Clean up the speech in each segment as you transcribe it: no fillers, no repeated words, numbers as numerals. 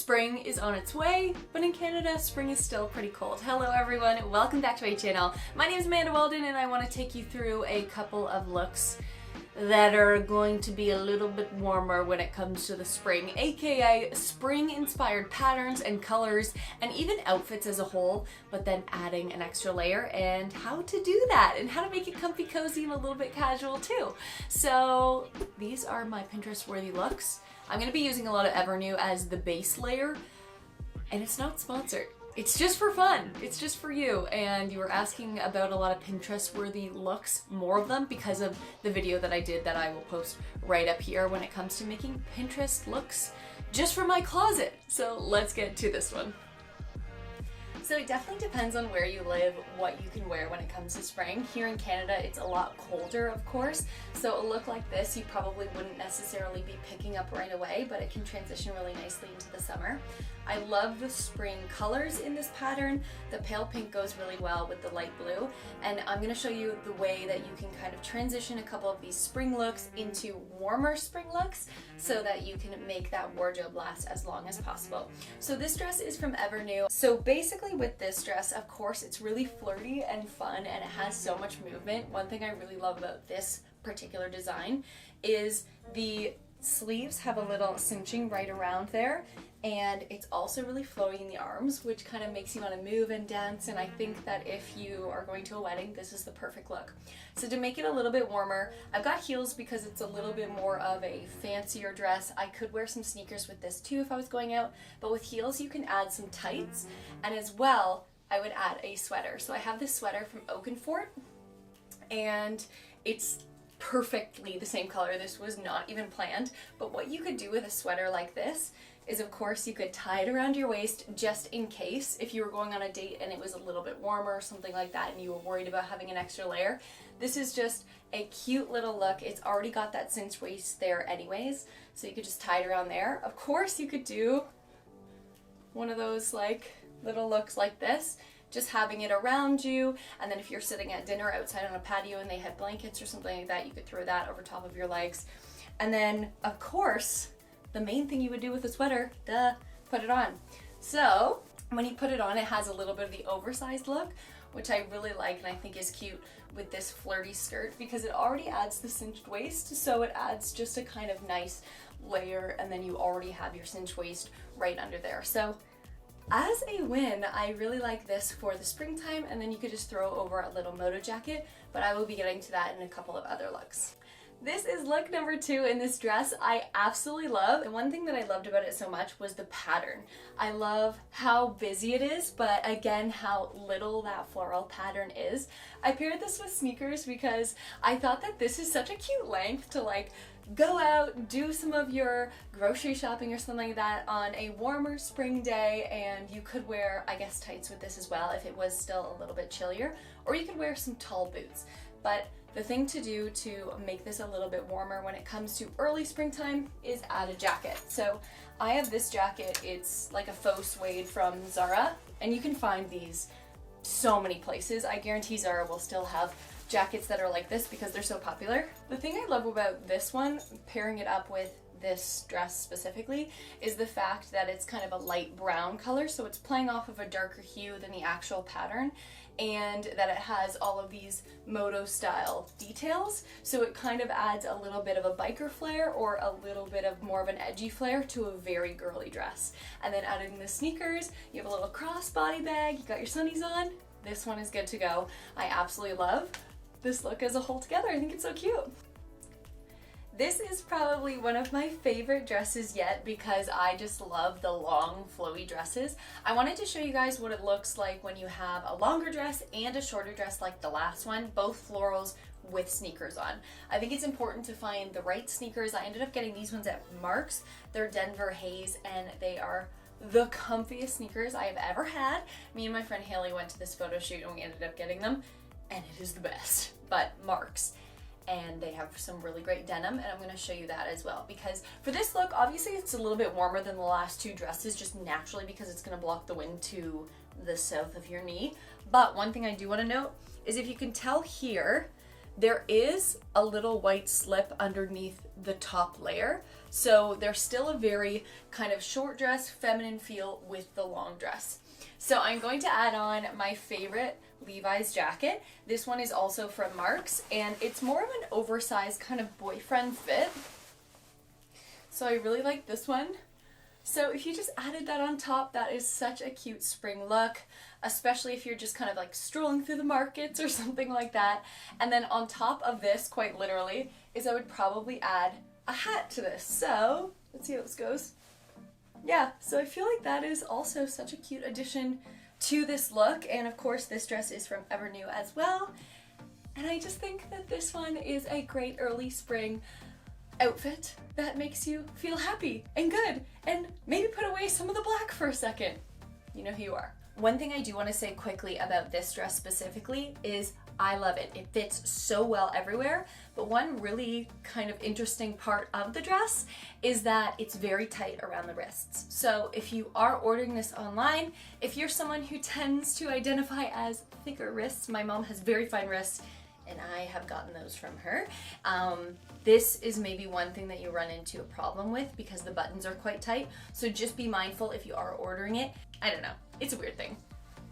Spring is on its way, but in Canada, spring is still pretty cold. Hello everyone, welcome back to my channel. My name is Weldon and I want to take you through a couple of looks that are going to be a little bit warmer when it comes to the spring, aka spring-inspired patterns and colors and even outfits as a whole, but then adding an extra layer and how to do that and how to make it comfy, cozy, and a little bit casual too. So these are my Pinterest-worthy looks. I'm going to be using a lot of Evernew as the base layer, and it's not sponsored. It's just for fun. It's just for you. And you were asking about a lot of Pinterest-worthy looks, more of them, because of the video that I did that I will post right up here when it comes to making Pinterest looks just for my closet. So let's get to this one. So it definitely depends on where you live, what you can wear when it comes to spring. Here in Canada, it's a lot colder, of course. So a look like this, you probably wouldn't necessarily be picking up right away, but it can transition really nicely into the summer. I love the spring colors in this pattern. The pale pink goes really well with the light blue. And I'm gonna show you the way that you can kind of transition a couple of these spring looks into warmer spring looks so that you can make that wardrobe last as long as possible. So this dress is from Evernew. So basically with this dress, of course, it's really flirty and fun and it has so much movement. One thing I really love about this particular design is the sleeves have a little cinching right around there, and it's also really flowy in the arms, which kind of makes you want to move and dance. And I think that if you are going to a wedding, this is the perfect look. So to make it a little bit warmer, I've got heels because it's a little bit more of a fancier dress. I could wear some sneakers with this too if I was going out, but with heels you can add some tights, and as well I would add a sweater. So I have this sweater from Oakenfort, and it's perfectly the same color. This was not even planned, but what you could do with a sweater like this is, of course, you could tie it around your waist just in case if you were going on a date and it was a little bit warmer or something like that and you were worried about having an extra layer. This is just a cute little look. It's already got that cinched waist there anyways, so you could just tie it around there. Of course, you could do one of those like little looks like this, just having it around you, and then if you're sitting at dinner outside on a patio and they had blankets or something like that, you could throw that over top of your legs. And then, of course, the main thing you would do with a sweater, put it on. So when you put it on, it has a little bit of the oversized look, which I really like and I think is cute with this flirty skirt because it already adds the cinched waist, so it adds just a kind of nice layer, and then you already have your cinched waist right under there. So as a win, I really like this for the springtime, and then you could just throw over a little moto jacket, but I will be getting to that in a couple of other looks. This is look number 2 in this dress. I absolutely love. The one thing that I loved about it so much was the pattern. I love how busy it is, but again, how little that floral pattern is. I paired this with sneakers because I thought that this is such a cute length to like go out, do some of your grocery shopping or something like that on a warmer spring day, and you could wear, I guess, tights with this as well if it was still a little bit chillier, or you could wear some tall boots. But the thing to do to make this a little bit warmer when it comes to early springtime is add a jacket. So I have this jacket. It's like a faux suede from ZARA, and you can find these so many places. I guarantee ZARA will still have jackets that are like this because they're so popular. The thing I love about this one, pairing it up with this dress specifically, is the fact that it's kind of a light brown color, so it's playing off of a darker hue than the actual pattern, and that it has all of these moto style details, so it kind of adds a little bit of a biker flair or a little bit of more of an edgy flair to a very girly dress. And then adding the sneakers, you have a little crossbody bag, you got your sunnies on, this one is good to go. I absolutely love this look as a whole together. I think it's so cute. This is probably one of my favorite dresses yet because I just love the long flowy dresses. I wanted to show you guys what it looks like when you have a longer dress and a shorter dress like the last one, both florals with sneakers on. I think it's important to find the right sneakers. I ended up getting these ones at Mark's. They're Denver Haze, and they are the comfiest sneakers I have ever had. Me and my friend Haley went to this photo shoot and we ended up getting them, and it is the best. But Mark's, and they have some really great denim, and I'm going to show you that as well, because for this look, obviously it's a little bit warmer than the last 2 dresses just naturally because it's going to block the wind to the south of your knee. But one thing I do want to note is, if you can tell here, there is a little white slip underneath the top layer. So they're still a very kind of short dress, feminine feel with the long dress. So I'm going to add on my favorite Levi's jacket. This one is also from Marks, and it's more of an oversized kind of boyfriend fit. So I really like this one. So if you just added that on top, that is such a cute spring look, especially if you're just kind of like strolling through the markets or something like that. And then on top of this, quite literally, is I would probably add a hat to this. So let's see how this goes. Yeah, so I feel like that is also such a cute addition to this look. And of course, this dress is from Evernew as well. And I just think that this one is a great early spring outfit that makes you feel happy and good, and maybe put away some of the black for a second. You know who you are. One thing I do want to say quickly about this dress specifically is I love it. It fits so well everywhere, but one really kind of interesting part of the dress is that it's very tight around the wrists. So if you are ordering this online, if you're someone who tends to identify as thicker wrists, my mom has very fine wrists, and I have gotten those from her. This is maybe one thing that you run into a problem with because the buttons are quite tight. So just be mindful if you are ordering it. I don't know, it's a weird thing.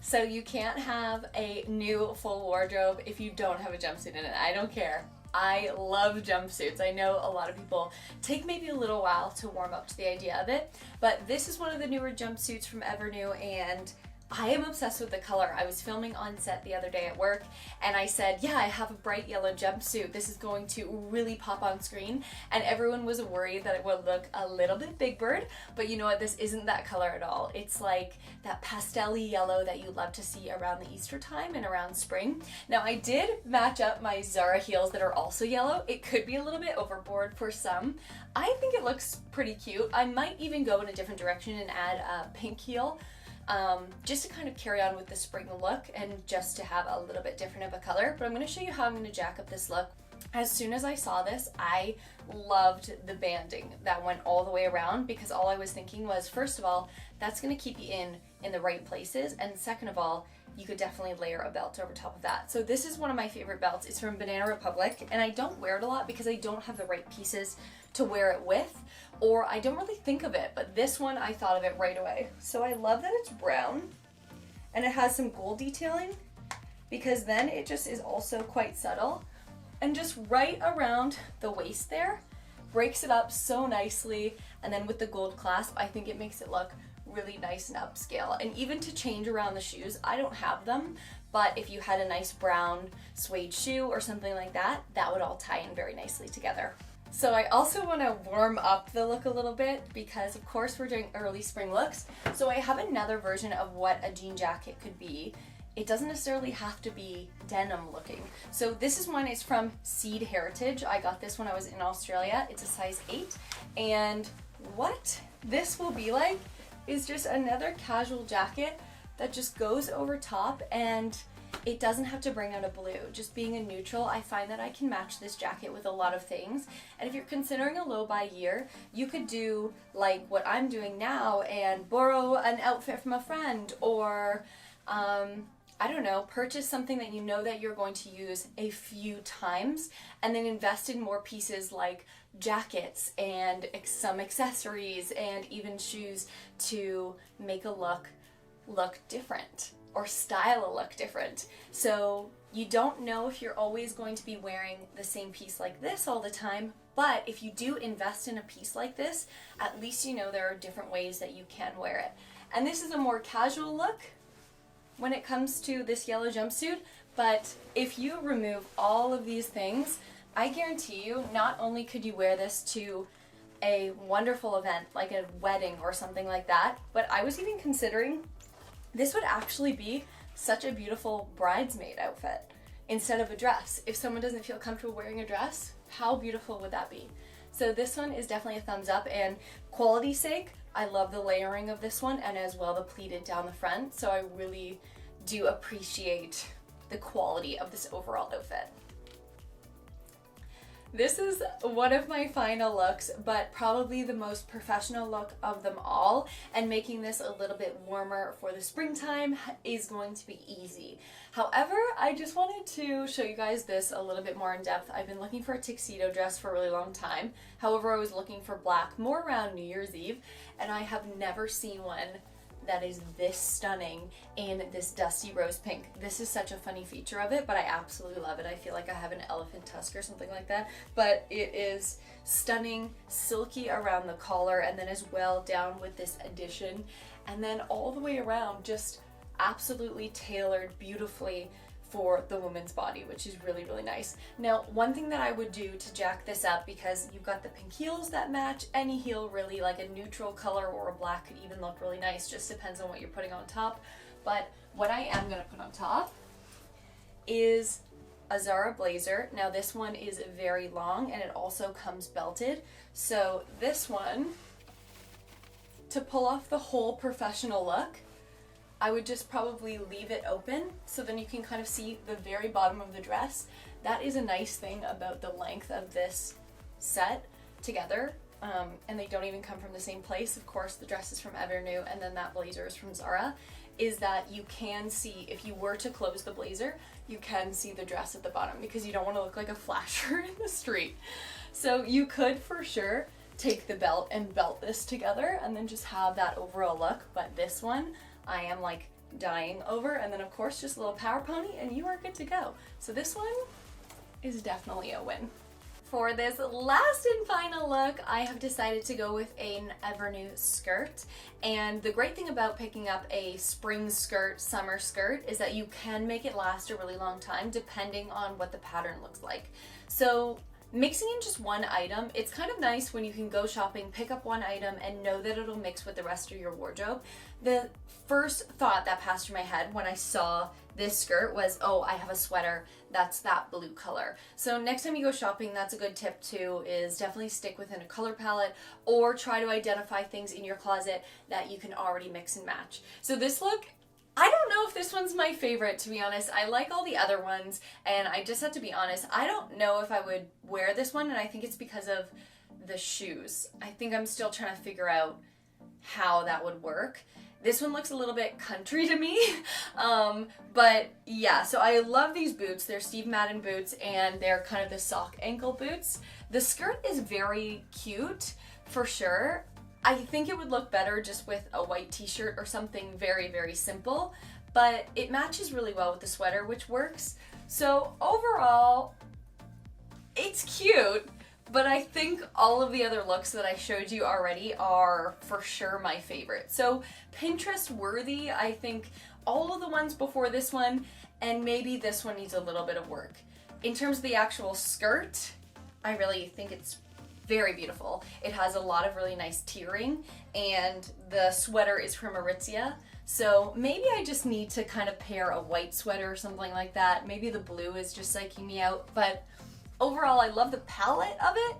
So you can't have a new full wardrobe if you don't have a jumpsuit in it. I don't care. I love jumpsuits. I know a lot of people take maybe a little while to warm up to the idea of it, but this is one of the newer jumpsuits from Evernew, and I am obsessed with the color. I was filming on set the other day at work, and I said, yeah, I have a bright yellow jumpsuit. This is going to really pop on screen. And everyone was worried that it would look a little bit Big Bird, but you know what? This isn't that color at all. It's like that pastel-y yellow that you love to see around the Easter time and around spring. Now, I did match up my ZARA heels that are also yellow. It could be a little bit overboard for some. I think it looks pretty cute. I might even go in a different direction and add a pink heel, just to kind of carry on with the spring look and just to have a little bit different of a color. But I'm going to show you how I'm going to jack up this look. As soon as I saw this, I loved the banding that went all the way around, because all I was thinking was, first of all, that's going to keep you in the right places, and second of all, you could definitely layer a belt over top of that. So this is one of my favorite belts. It's from Banana Republic, and I don't wear it a lot because I don't have the right pieces to wear it with, or I don't really think of it, but this one I thought of it right away. So I love that it's brown and it has some gold detailing, because then it just is also quite subtle, and just right around the waist there breaks it up so nicely. And then with the gold clasp, I think it makes it look really nice and upscale. And even to change around the shoes, I don't have them, but if you had a nice brown suede shoe or something like that, that would all tie in very nicely together. So I also want to warm up the look a little bit, because of course we're doing early spring looks. So I have another version of what a jean jacket could be. It doesn't necessarily have to be denim looking. So this is one, it's from Seed Heritage. I got this when I was in Australia. It's a size 8. And what this will be like is just another casual jacket that just goes over top, and it doesn't have to bring out a blue. Just being a neutral, I find that I can match this jacket with a lot of things. And if you're considering a low buy year, you could do like what I'm doing now and borrow an outfit from a friend, or I don't know, purchase something that you know that you're going to use a few times, and then invest in more pieces like jackets and some accessories and even shoes to make a look different, or style a look different. So you don't know if you're always going to be wearing the same piece like this all the time, but if you do invest in a piece like this, at least you know there are different ways that you can wear it. And this is a more casual look when it comes to this yellow jumpsuit, but if you remove all of these things, I guarantee you not only could you wear this to a wonderful event like a wedding or something like that, but I was even considering this would actually be such a beautiful bridesmaid outfit instead of a dress. If someone doesn't feel comfortable wearing a dress, how beautiful would that be? So this one is definitely a thumbs up, and quality's sake, I love the layering of this one, and as well the pleated down the front. So I really do appreciate the quality of this overall outfit. This is one of my final looks, but probably the most professional look of them all, and making this a little bit warmer for the springtime is going to be easy. However, I just wanted to show you guys this a little bit more in depth. I've been looking for a tuxedo dress for a really long time. However, I was looking for black more around New Year's Eve, and I have never seen one that is this stunning in this dusty rose pink. This is such a funny feature of it, but I absolutely love it. I feel like I have an elephant tusk or something like that, but it is stunning, silky around the collar, and then as well down with this addition, and then all the way around just absolutely tailored beautifully for the woman's body, which is really, really nice. Now, one thing that I would do to jack this up, because you've got the pink heels that match, any heel really, like a neutral color or a black could even look really nice, just depends on what you're putting on top. But what I am gonna put on top is a ZARA blazer. Now this one is very long and it also comes belted. So this one, to pull off the whole professional look, I would just probably leave it open so then you can kind of see the very bottom of the dress. That is a nice thing about the length of this set together, and they don't even come from the same place. Of course, the dress is from Evernew and then that blazer is from ZARA, is that you can see, if you were to close the blazer, you can see the dress at the bottom because you don't want to look like a flasher in the street. So you could for sure take the belt and belt this together and then just have that overall look, but this one, I am like dying over, and then of course just a little power pony and you are good to go. So this one is definitely a win. For this last and final look, I have decided to go with an Evernew skirt. And the great thing about picking up a spring skirt, summer skirt, is that you can make it last a really long time depending on what the pattern looks like. So mixing in just one item, it's kind of nice when you can go shopping, pick up one item, and know that it'll mix with the rest of your wardrobe. The first thought that passed through my head when I saw this skirt was, oh, I have a sweater that's that blue color. So next time you go shopping, that's a good tip too, is definitely stick within a color palette or try to identify things in your closet that you can already mix and match. So this look, I don't know if this one's my favorite, to be honest. I like all the other ones, and I just have to be honest, I don't know if I would wear this one, and I think it's because of the shoes. I think I'm still trying to figure out how that would work. This one looks a little bit country to me, but yeah, so I love these boots. They're Steve Madden boots, and they're kind of the sock ankle boots. The skirt is very cute, for sure. I think it would look better just with a white t-shirt or something very, very simple, but it matches really well with the sweater, which works. So overall, it's cute, but I think all of the other looks that I showed you already are for sure my favorite. So Pinterest worthy, I think all of the ones before this one, and maybe this one needs a little bit of work. In terms of the actual skirt, I really think it's very beautiful. It has a lot of really nice tiering, and the sweater is from Aritzia. So maybe I just need to kind of pair a white sweater or something like that. Maybe the blue is just psyching me out, but overall I love the palette of it.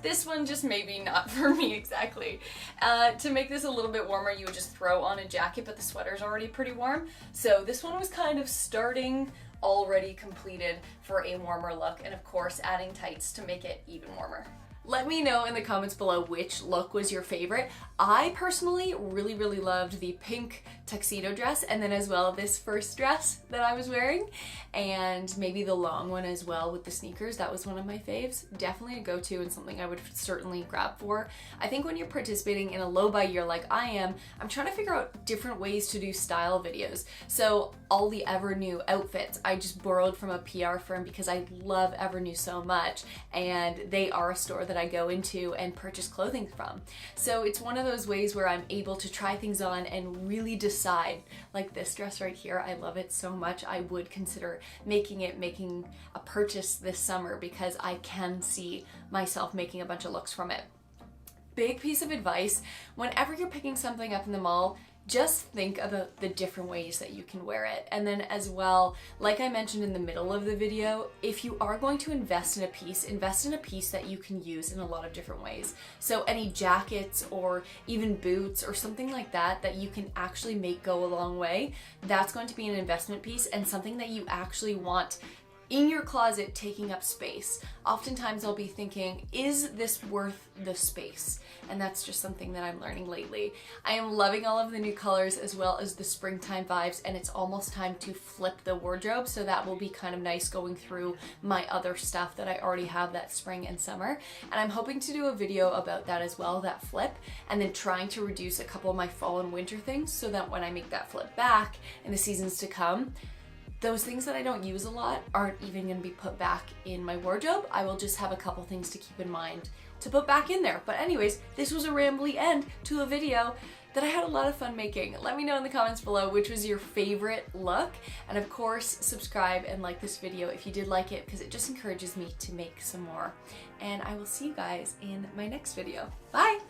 This one just maybe not for me exactly. To make this a little bit warmer, you would just throw on a jacket, but the sweater's already pretty warm. So this one was kind of starting already completed for a warmer look, and of course adding tights to make it even warmer. Let me know in the comments below which look was your favorite. I personally really, really loved the pink tuxedo dress, and then as well this first dress that I was wearing, and maybe the long one as well with the sneakers. That was one of my faves. Definitely a go-to and something I would certainly grab for. I think when you're participating in a low-buy year like I am, I'm trying to figure out different ways to do style videos. So all the Evernew outfits I just borrowed from a PR firm because I love Evernew so much, and they are a store that I go into and purchase clothing from. So it's one of those ways where I'm able to try things on and really decide, like this dress right here, I love it so much. I would consider making a purchase this summer because I can see myself making a bunch of looks from it. Big piece of advice, whenever you're picking something up in the mall, just think about the different ways that you can wear it. And then as well, like I mentioned in the middle of the video, if you are going to invest in a piece that you can use in a lot of different ways. So any jackets or even boots or something like that that you can actually make go a long way, that's going to be an investment piece and something that you actually want in your closet taking up space. Oftentimes I'll be thinking, is this worth the space? And that's just something that I'm learning lately. I am loving all of the new colors as well as the springtime vibes, and it's almost time to flip the wardrobe, so that will be kind of nice going through my other stuff that I already have that spring and summer. And I'm hoping to do a video about that as well, that flip, and then trying to reduce a couple of my fall and winter things so that when I make that flip back in the seasons to come, those things that I don't use a lot aren't even going to be put back in my wardrobe. I will just have a couple things to keep in mind to put back in there. But anyways, this was a rambly end to a video that I had a lot of fun making. Let me know in the comments below which was your favorite look. And of course, subscribe and like this video if you did like it, because it just encourages me to make some more. And I will see you guys in my next video. Bye!